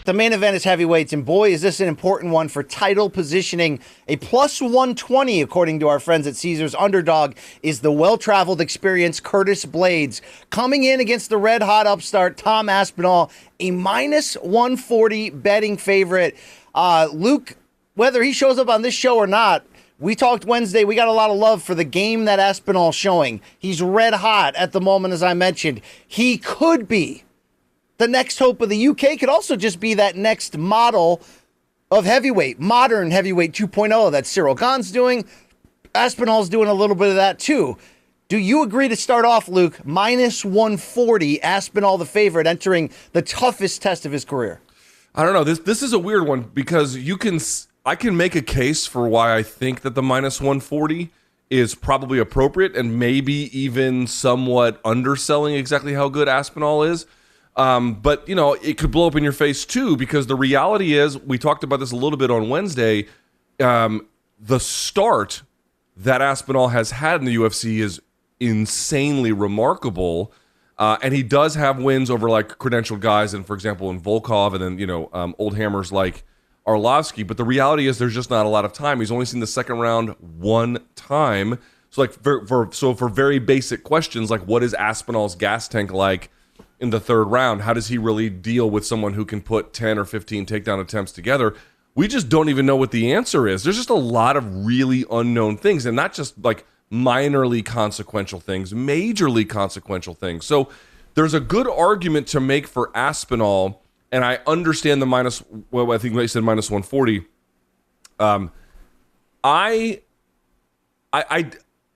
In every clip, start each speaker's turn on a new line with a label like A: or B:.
A: the main event is heavyweights, and boy, is this an important one for title positioning. A plus 120, according to our friends at Caesars Underdog, is the well-traveled, experienced Curtis Blaydes coming in against the red-hot upstart Tom Aspinall, a minus 140 betting favorite. Luke, whether he shows up on this show or not, we talked Wednesday. We got a lot of love for the game that Aspinall's showing. He's red hot at the moment, as I mentioned. He could be the next hope of the UK, could also just be that next model of heavyweight, modern heavyweight 2.0 that Cyril Gane's doing. Aspinall's doing a little bit of that too. Do you agree to start off, Luke, minus 140, Aspinall the favorite, entering the toughest test of his career?
B: I don't know. This is a weird one because I can make a case for why I think that the minus 140 is probably appropriate and maybe even somewhat underselling exactly how good Aspinall is. But, it could blow up in your face, too, because the reality is, we talked about this a little bit on Wednesday, the start that Aspinall has had in the UFC is insanely remarkable, and he does have wins over, credentialed guys, and for example, in Volkov, and then, old hammers like Arlovsky, but the reality is there's just not a lot of time. He's only seen the second round one time, so, for very basic questions, what is Aspinall's gas tank like in the third round? How does he really deal with someone who can put 10 or 15 takedown attempts together? We just don't even know what the answer is. There's just a lot of really unknown things, and not just minorly consequential things, majorly consequential things. So there's a good argument to make for Aspinall, and I understand the I think they said minus 140.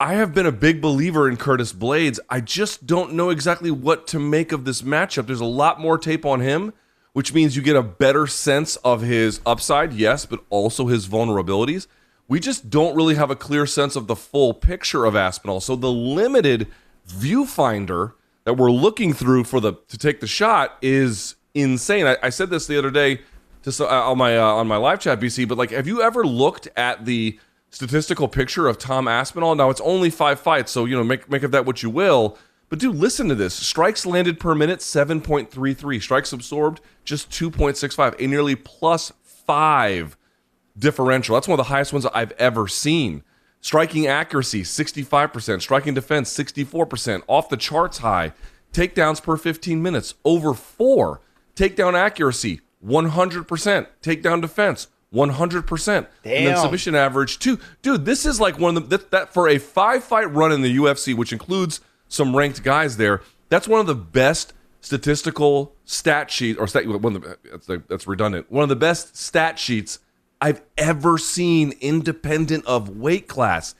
B: I have been a big believer in Curtis Blaydes. I just don't know exactly what to make of this matchup. There's a lot more tape on him, which means you get a better sense of his upside, yes, but also his vulnerabilities. We just don't really have a clear sense of the full picture of Aspinall. So the limited viewfinder that we're looking through to take the shot is insane. I said this the other day on my live chat, BC, but have you ever looked at the statistical picture of Tom Aspinall? Now, it's only 5 fights, so make of that what you will. But dude, listen to this. Strikes landed per minute, 7.33. Strikes absorbed, just 2.65. A nearly +5 differential. That's one of the highest ones I've ever seen. Striking accuracy, 65%. Striking defense, 64%. Off the charts high. Takedowns per 15 minutes, over 4. Takedown accuracy, 100%. Takedown defense, 100%. Damn. And then submission average, too. Dude, this is one of that for a 5-fight run in the UFC, which includes some ranked guys there, that's one of the best statistical stat sheets, that's redundant. One of the best stat sheets I've ever seen independent of weight class.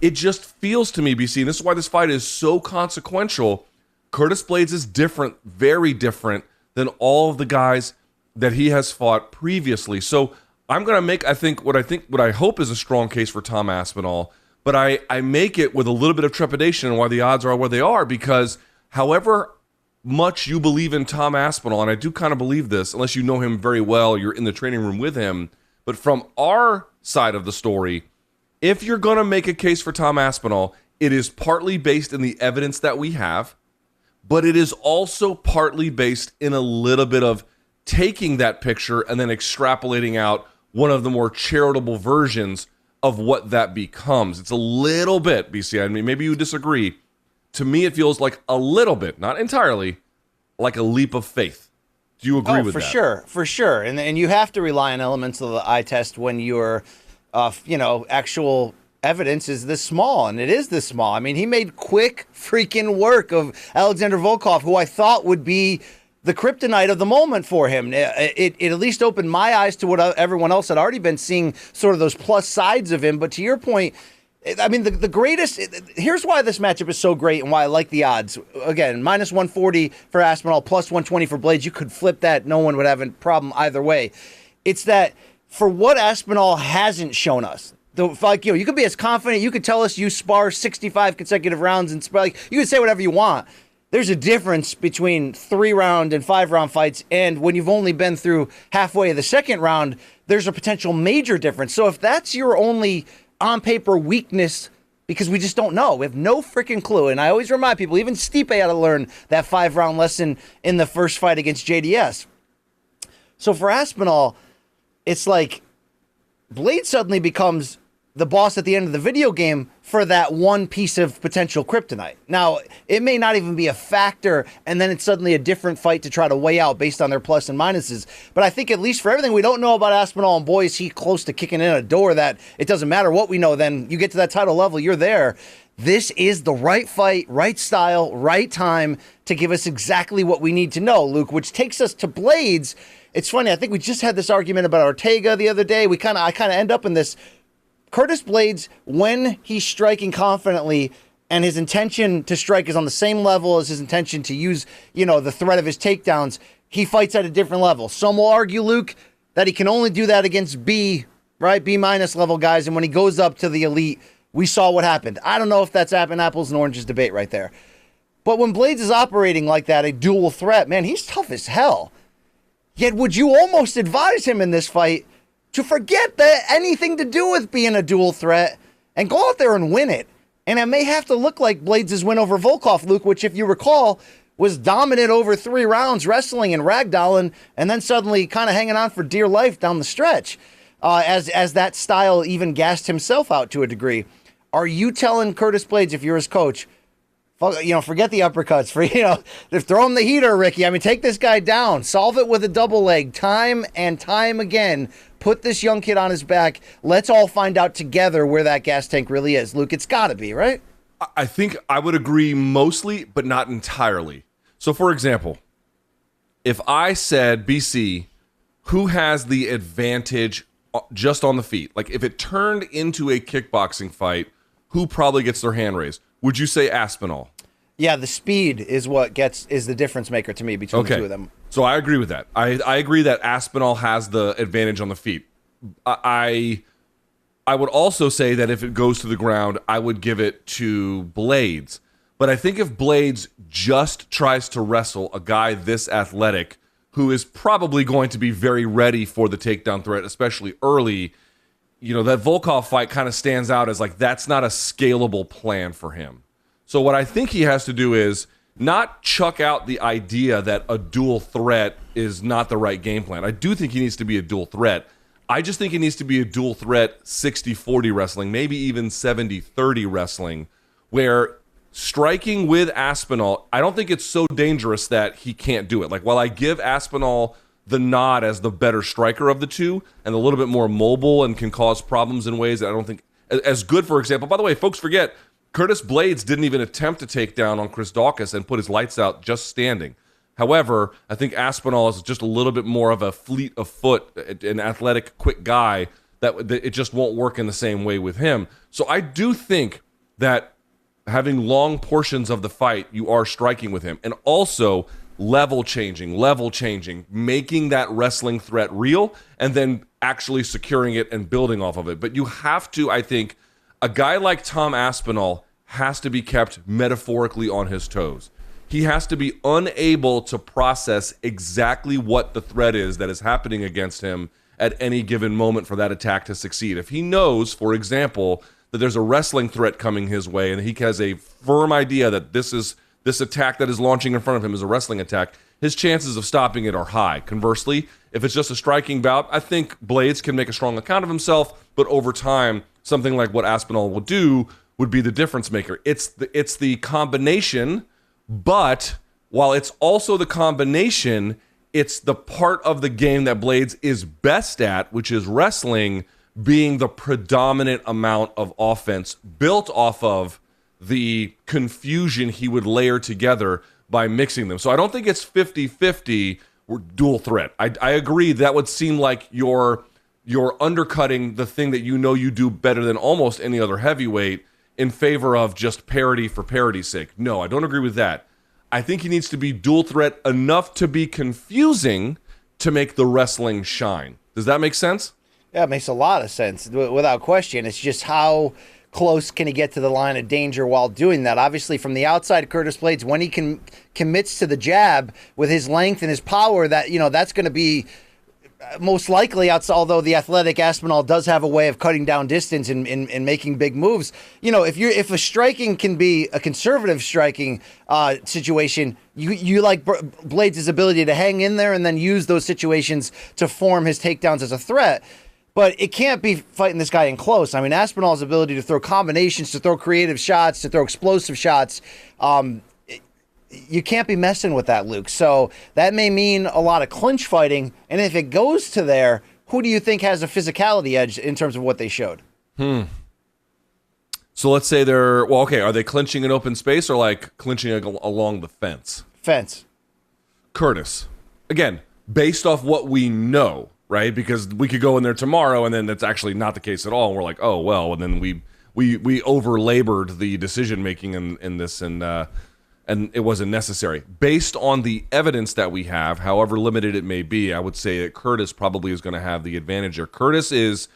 B: It just feels to me, BC, and this is why this fight is so consequential. Curtis Blaydes is different, very different than all of the guys that he has fought previously. So I'm going to make, what I hope is a strong case for Tom Aspinall, but I make it with a little bit of trepidation and why the odds are where they are, because however much you believe in Tom Aspinall, and I do kind of believe this, unless you know him very well, you're in the training room with him, but from our side of the story, if you're going to make a case for Tom Aspinall, it is partly based in the evidence that we have, but it is also partly based in a little bit of taking that picture and then extrapolating out one of the more charitable versions of what that becomes. It's a little bit, BC, I mean, maybe you disagree. To me, it feels like a little bit, not entirely, like a leap of faith. Do you agree with that?
A: For sure. And you have to rely on elements of the eye test when your, actual evidence is this small, and it is this small. I mean, he made quick freaking work of Alexander Volkov, who I thought would be the kryptonite of the moment for him. It at least opened my eyes to what everyone else had already been seeing, sort of those plus sides of him. But to your point, I mean, the greatest, here's why this matchup is so great and why I like the odds. Again, minus 140 for Aspinall, plus 120 for Blaydes. You could flip that. No one would have a problem either way. It's that for what Aspinall hasn't shown us, you could be as confident, you could tell us you spar 65 consecutive rounds and you could say whatever you want. There's a difference between 3-round and 5-round fights, and when you've only been through halfway of the second round, there's a potential major difference. So if that's your only on-paper weakness, because we just don't know, we have no freaking clue, and I always remind people, even Stipe had to learn that 5-round lesson in the first fight against JDS. So for Aspinall, it's like Blaydes suddenly becomes the boss at the end of the video game for that one piece of potential kryptonite. Now, it may not even be a factor, and then it's suddenly a different fight to try to weigh out based on their plus and minuses. But I think at least for everything we don't know about Aspinall, and boy, is he close to kicking in a door that it doesn't matter what we know, then you get to that title level, you're there. This is the right fight, right style, right time to give us exactly what we need to know, Luke, which takes us to Blaydes. It's funny, I think we just had this argument about Ortega the other day. I kind of end up in this. Curtis Blaydes, when he's striking confidently and his intention to strike is on the same level as his intention to use, the threat of his takedowns, he fights at a different level. Some will argue, Luke, that he can only do that against B minus level guys. And when he goes up to the elite, we saw what happened. I don't know if that's apples and oranges debate right there. But when Blaydes is operating like that, a dual threat, man, he's tough as hell. Yet would you almost advise him in this fight to forget that anything to do with being a dual threat and go out there and win it? And it may have to look like Blaydes' win over Volkov, Luke, which, if you recall, was dominant over 3 rounds, wrestling and ragdolling, and then suddenly kind of hanging on for dear life down the stretch, as that style even gassed himself out to a degree. Are you telling Curtis Blaydes, if you're his coach, forget the uppercuts, throw him the heater, Ricky? I mean, take this guy down, solve it with a double leg, time and time again. Put this young kid on his back. Let's all find out together where that gas tank really is. Luke, it's got to be, right?
B: I think I would agree mostly, but not entirely. So, for example, if I said, BC, who has the advantage just on the feet? Like, if it turned into a kickboxing fight, who probably gets their hand raised? Would you say Aspinall?
A: Yeah, the speed is what is the difference maker to me between the two of them.
B: So I agree with that. I agree that Aspinall has the advantage on the feet. I would also say that if it goes to the ground, I would give it to Blaydes. But I think if Blaydes just tries to wrestle a guy this athletic, who is probably going to be very ready for the takedown threat, especially early, that Volkov fight kind of stands out as like, that's not a scalable plan for him. So what I think he has to do is not chuck out the idea that a dual threat is not the right game plan. I do think he needs to be a dual threat. I just think he needs to be a dual threat 60-40 wrestling, maybe even 70-30 wrestling, where striking with Aspinall, I don't think it's so dangerous that he can't do it. Like, while I give Aspinall the nod as the better striker of the two and a little bit more mobile and can cause problems in ways that I don't think as good, for example. By the way, folks forget, Curtis Blaydes didn't even attempt to take down on Chris Dawkins and put his lights out just standing. However, I think Aspinall is just a little bit more of a fleet of foot, an athletic, quick guy that it just won't work in the same way with him. So I do think that having long portions of the fight, you are striking with him. And also level changing, making that wrestling threat real, and then actually securing it and building off of it. But you have to, I think, a guy like Tom Aspinall has to be kept metaphorically on his toes. He has to be unable to process exactly what the threat is that is happening against him at any given moment for that attack to succeed. If he knows, for example, that there's a wrestling threat coming his way and he has a firm idea that this attack that is launching in front of him is a wrestling attack, his chances of stopping it are high. Conversely, if it's just a striking bout, I think Blaydes can make a strong account of himself, but over time, something like what Aspinall will do would be the difference maker. It's the combination, but while it's also the combination, it's the part of the game that Blaydes is best at, which is wrestling, being the predominant amount of offense built off of the confusion he would layer together by mixing them. So I don't think it's 50-50 dual threat. I agree that would seem like you're undercutting the thing that you do better than almost any other heavyweight in favor of just parity for parity's sake. No, I don't agree with that. I think he needs to be dual threat enough to be confusing to make the wrestling shine. Does that make sense?
A: Yeah, it makes a lot of sense, without question. It's just how close can he get to the line of danger while doing that? Obviously, from the outside, Curtis Blaydes, when he commits to the jab with his length and his power, that's going to be most likely, although the athletic Aspinall does have a way of cutting down distance and making big moves. If a striking can be a conservative striking situation, you like Blaydes' ability to hang in there and then use those situations to form his takedowns as a threat. But it can't be fighting this guy in close. I mean, Aspinall's ability to throw combinations, to throw creative shots, to throw explosive shots, you can't be messing with that, Luke. So that may mean a lot of clinch fighting. And if it goes to there, who do you think has a physicality edge in terms of what they showed?
B: So let's say are they clinching in open space or like clinching along the fence?
A: Fence.
B: Curtis. Again, based off what we know, right? Because we could go in there tomorrow and then that's actually not the case at all. And we're like, oh, well, and then we over-labored the decision-making in this and it wasn't necessary. Based on the evidence that we have, however limited it may be, I would say that Curtis probably is going to have the advantage here. Curtis is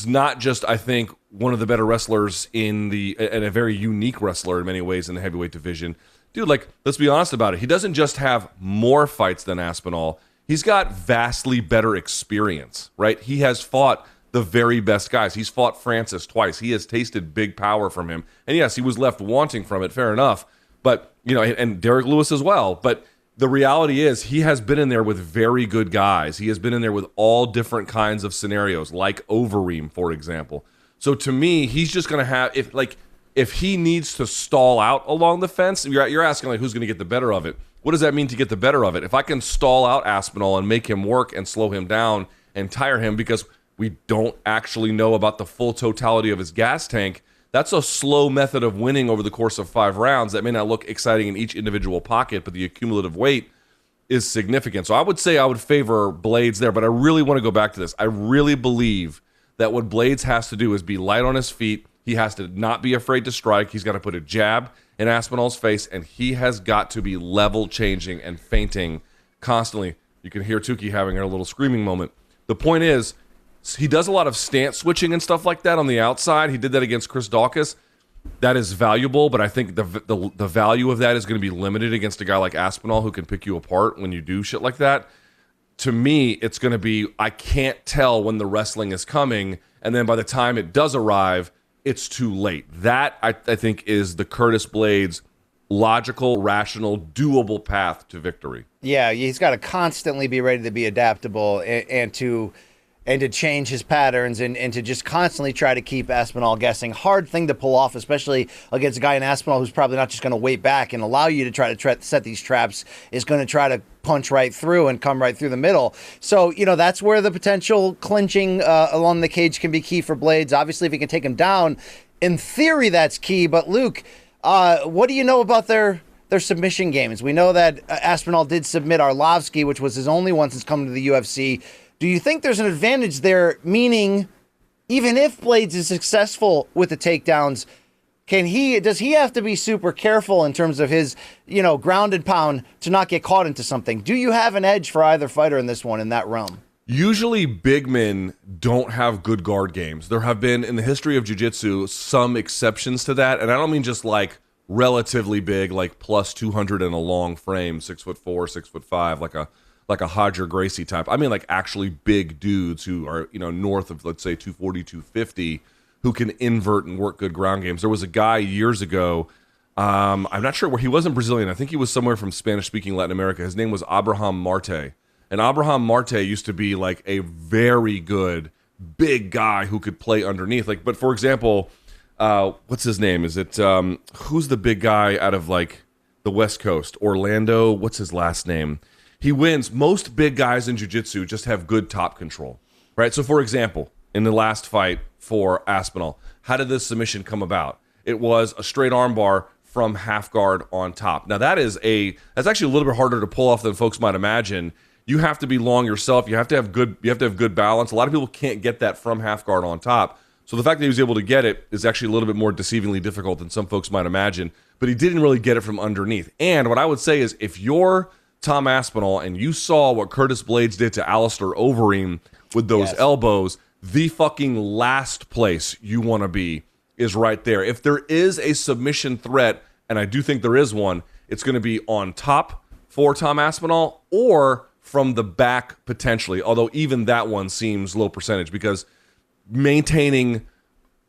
B: not just, I think, one of the better wrestlers and a very unique wrestler in many ways in the heavyweight division. Dude, like, let's be honest about it. He doesn't just have more fights than Aspinall. He's got vastly better experience, right? He has fought the very best guys. He's fought Francis twice. He has tasted big power from him. And yes, he was left wanting from it, fair enough. But, and Derek Lewis as well. But the reality is he has been in there with very good guys. He has been in there with all different kinds of scenarios, like Overeem, for example. So to me, he's just going to have, if he needs to stall out along the fence, you're asking like who's going to get the better of it. What does that mean to get the better of it? If I can stall out Aspinall and make him work and slow him down and tire him because we don't actually know about the full totality of his gas tank, that's a slow method of winning over the course of 5 rounds that may not look exciting in each individual pocket, but the accumulative weight is significant. So I would say I would favor Blaydes there, but I really want to go back to this. I really believe that what Blaydes has to do is be light on his feet. He has to not be afraid to strike. He's got to put a jab in Aspinall's face, and he has got to be level changing and feinting constantly. You can hear Tukey having a little screaming moment. The point is, he does a lot of stance switching and stuff like that on the outside. He did that against Chris Dawkins. That is valuable, but I think the value of that is going to be limited against a guy like Aspinall who can pick you apart when you do shit like that. To me, it's going to be, I can't tell when the wrestling is coming, and then by the time it does arrive, it's too late. That, I think, is the Curtis Blaydes logical, rational, doable path to victory.
A: Yeah, he's got to constantly be ready to be adaptable and to change his patterns and to just constantly try to keep Aspinall guessing. Hard thing to pull off, especially against a guy in Aspinall who's probably not just going to wait back and allow you to try to set these traps, is going to try to punch right through and come right through the middle. So, that's where the potential clinching along the cage can be key for Blaydes. Obviously, if he can take him down, in theory, that's key. But Luke, what do you know about their submission games? We know that Aspinall did submit Arlovsky, which was his only one since coming to the UFC. Do you think there's an advantage there, meaning even if Blaydes is successful with the takedowns, does he have to be super careful in terms of his, ground and pound to not get caught into something? Do you have an edge for either fighter in this one, in that realm?
B: Usually big men don't have good guard games. There have been, in the history of jiu-jitsu, some exceptions to that. And I don't mean just like relatively big, like plus 200 in a long frame, 6'4", 6'5", like a Hodger Gracie type. I mean like actually big dudes who are, north of, let's say, 240, 250, who can invert and work good ground games. There was a guy years ago, I'm not sure where, he wasn't Brazilian. I think he was somewhere from Spanish-speaking Latin America. His name was Abraham Marte. And Abraham Marte used to be like a very good big guy who could play underneath. Like, but for example, what's his name? Is it, who's the big guy out of like the West Coast? Orlando, what's his last name? He wins. Most big guys in jiu-jitsu just have good top control, right? So, for example, in the last fight for Aspinall, how did this submission come about? It was a straight armbar from half guard on top. Now, that's actually a little bit harder to pull off than folks might imagine. You have to be long yourself. You have to have good balance. A lot of people can't get that from half guard on top. So the fact that he was able to get it is actually a little bit more deceivingly difficult than some folks might imagine. But he didn't really get it from underneath. And what I would say is, if you're Tom Aspinall and you saw what Curtis Blaydes did to Alistair Overeem with those elbows, the fucking last place you want to be is right there. If there is a submission threat, and I do think there is one, it's going to be on top for Tom Aspinall or from the back potentially, although even that one seems low percentage because maintaining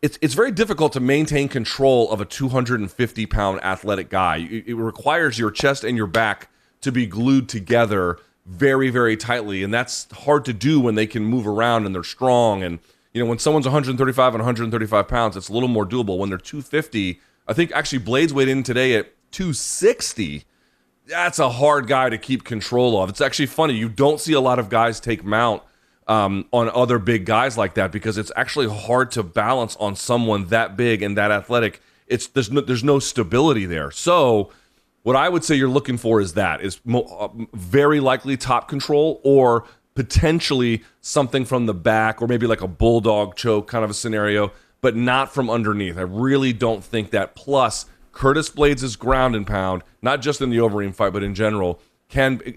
B: it's very difficult to maintain control of a 250-pound athletic guy. It requires your chest and your back to be glued together very, very tightly, and that's hard to do when they can move around and they're strong. And when someone's 135 and 135 pounds, it's a little more doable. When they're 250, I think actually Blaydes weighed in today at 260. That's a hard guy to keep control of. It's actually funny. You don't see a lot of guys take mount on other big guys like that because it's actually hard to balance on someone that big and that athletic. There's no stability there. So what I would say you're looking for is very likely top control or potentially something from the back or maybe like a bulldog choke kind of a scenario, but not from underneath. I really don't think that. Plus, Curtis Blaydes' ground and pound, not just in the Overeem fight, but in general,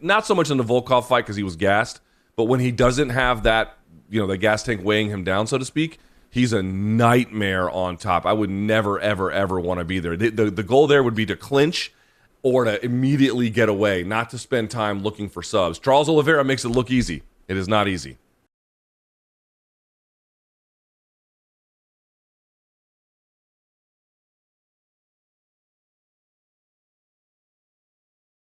B: not so much in the Volkov fight because he was gassed, but when he doesn't have that, the gas tank weighing him down, so to speak, he's a nightmare on top. I would never, ever, ever want to be there. The goal there would be to clinch or to immediately get away, not to spend time looking for subs. Charles Oliveira makes it look easy. It is not easy.